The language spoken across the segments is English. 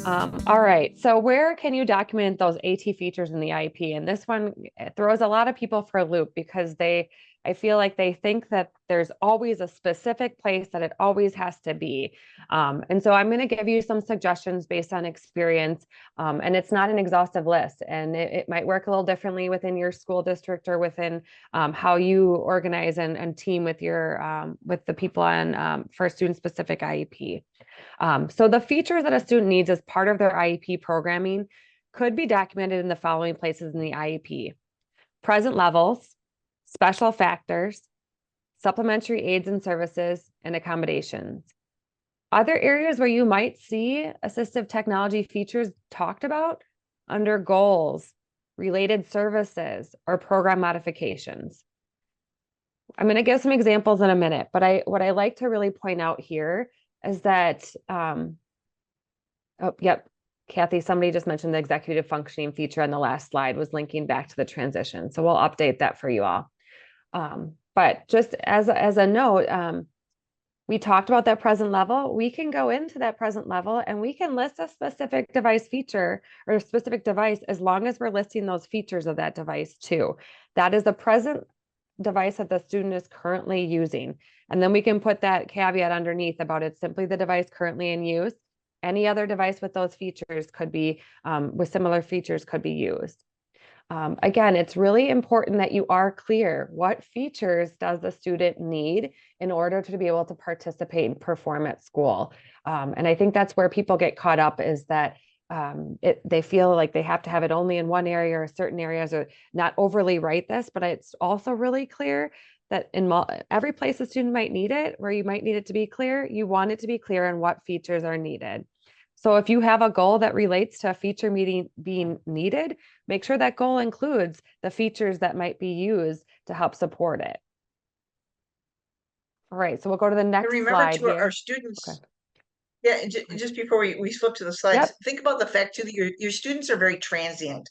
All right. So where can you document those AT features in the IEP? And this one throws a lot of people for a loop because I feel like they think that there's always a specific place that it always has to be. And so I'm going to give you some suggestions based on experience. And it's not an exhaustive list, and it might work a little differently within your school district or within how you organize and team with with the people on for student specific IEP. So the features that a student needs as part of their IEP programming could be documented in the following places in the IEP: present levels, special factors, supplementary aids and services, and accommodations. Other areas where you might see assistive technology features talked about under goals, related services, or program modifications. I'm going to give some examples in a minute, but what I like to really point out here is that, oh, yep, Kathy, somebody just mentioned the executive functioning feature on the last slide was linking back to the transition. So we'll update that for you all. But just as a note, we talked about that present level. We can go into that present level and we can list a specific device feature or a specific device as long as we're listing those features of that device too. That is the present device that the student is currently using. And then we can put that caveat underneath about it's simply the device currently in use. Any other device with those features could be, with similar features could be used. Again, it's really important that you are clear. What features does the student need in order to be able to participate and perform at school? And I think that's where people get caught up, is that they feel like they have to have it only in one area or certain areas, or not overly write this, but it's also really clear that in every place a student might need it, where you might need it to be clear, you want it to be clear on what features are needed. So if you have a goal that relates to a feature being needed, make sure that goal includes the features that might be used to help support it. All right, so we'll go to the next slide here. Our students. Okay. Yeah, just before we flip to the slides, think about the fact too that your students are very transient,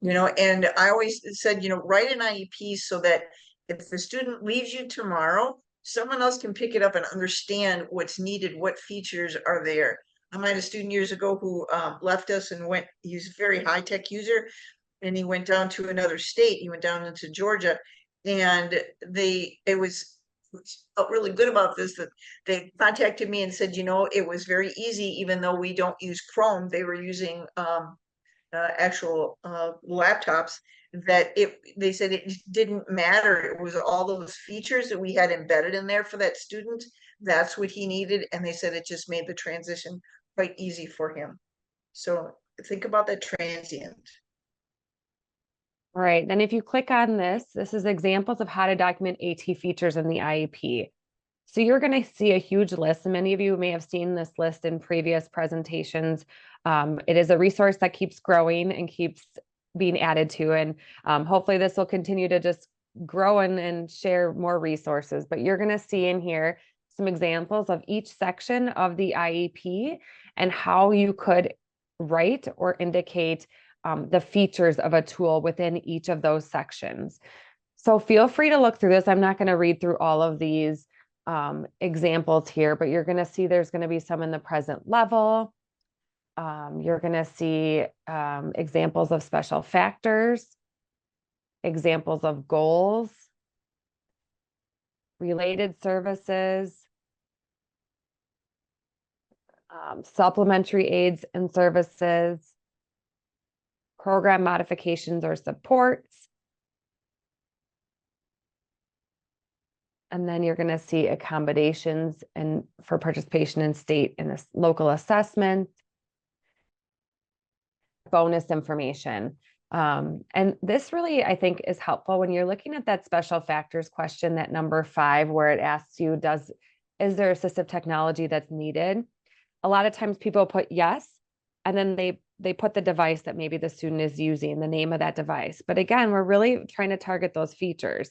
and I always said, write an IEP so that if the student leaves you tomorrow, someone else can pick it up and understand what's needed, what features are there. I had a student years ago who left us and he's a very high-tech user, and he went down to another state. He went down into Georgia, and felt really good about this, that they contacted me and said, it was very easy, even though we don't use Chrome. They were using actual laptops, that they said it didn't matter. It was all those features that we had embedded in there for that student. That's what he needed. And they said it just made the transition quite easy for him. So think about that transient. All right, then if you click on this is examples of how to document AT features in the IEP. So you're going to see a huge list, and many of you may have seen this list in previous presentations. It is a resource that keeps growing and keeps being added to, and hopefully this will continue to just grow and share more resources. But you're going to see in here some examples of each section of the IEP and how you could write or indicate the features of a tool within each of those sections. So feel free to look through this. I'm not going to read through all of these examples here, but you're going to see there's going to be some in the present level. You're going to see examples of special factors, examples of goals, related services, supplementary aids and services, program modifications or supports. And then you're going to see accommodations and for participation in state and local assessments, bonus information. And this really, I think, is helpful when you're looking at that special factors question, that number 5, where it asks you, is there assistive technology that's needed? A lot of times people put yes, and then they put the device that maybe the student is using, the name of that device. But again, we're really trying to target those features.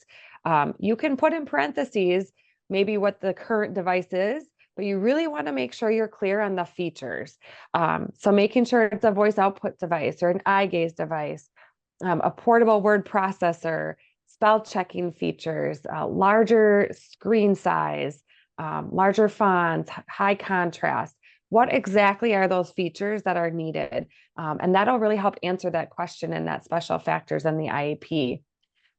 You can put in parentheses maybe what the current device is, but you really want to make sure you're clear on the features. So making sure it's a voice output device or an eye gaze device, a portable word processor, spell checking features, larger screen size, larger fonts, high contrast. what exactly are those features that are needed? And that'll really help answer that question in that special factors in the IEP.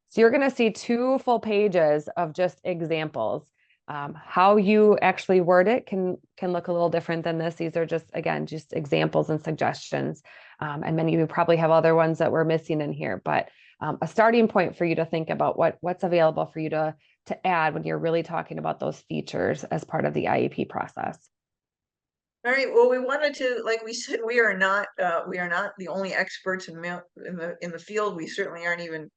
So you're going to see 2 full pages of just examples. How you actually word it can look a little different than this. These are just, again, just examples and suggestions. And many of you probably have other ones that we're missing in here, but a starting point for you to think about what's available for you to add when you're really talking about those features as part of the IEP process. All right. Well, we wanted to, like we said, we are not the only experts in the field. We certainly aren't even.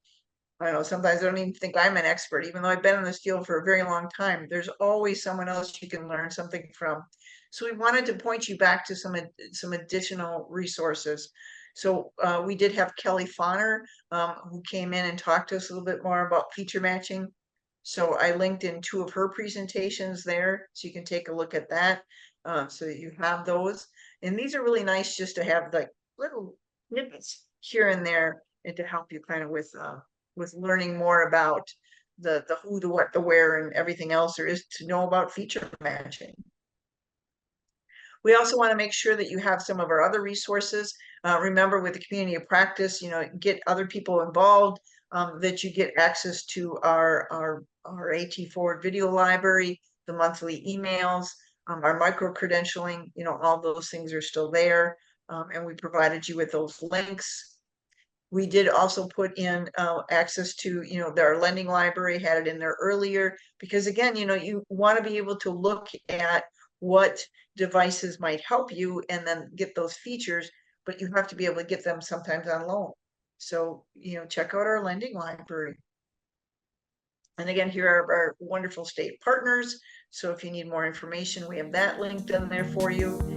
I don't know. Sometimes I don't even think I'm an expert, even though I've been in this field for a very long time. There's always someone else you can learn something from. So we wanted to point you back to some additional resources. So we did have Kelly Fauner, who came in and talked to us a little bit more about feature matching. So I linked in 2 of her presentations there, so you can take a look at that, so that you have those. And these are really nice just to have like little snippets here and there, and to help you kind of with learning more about the who, the what, the where, and everything else there is to know about feature matching. We also want to make sure that you have some of our other resources. Remember, with the community of practice, get other people involved, that you get access to our AT Forward video library, the monthly emails, our micro-credentialing, all those things are still there. And we provided you with those links. We did also put in access to, our lending library, had it in there earlier, because again, you want to be able to look at what devices might help you and then get those features, but you have to be able to get them sometimes on loan. So, check out our lending library. And again, here are our wonderful state partners. So if you need more information, we have that linked in there for you.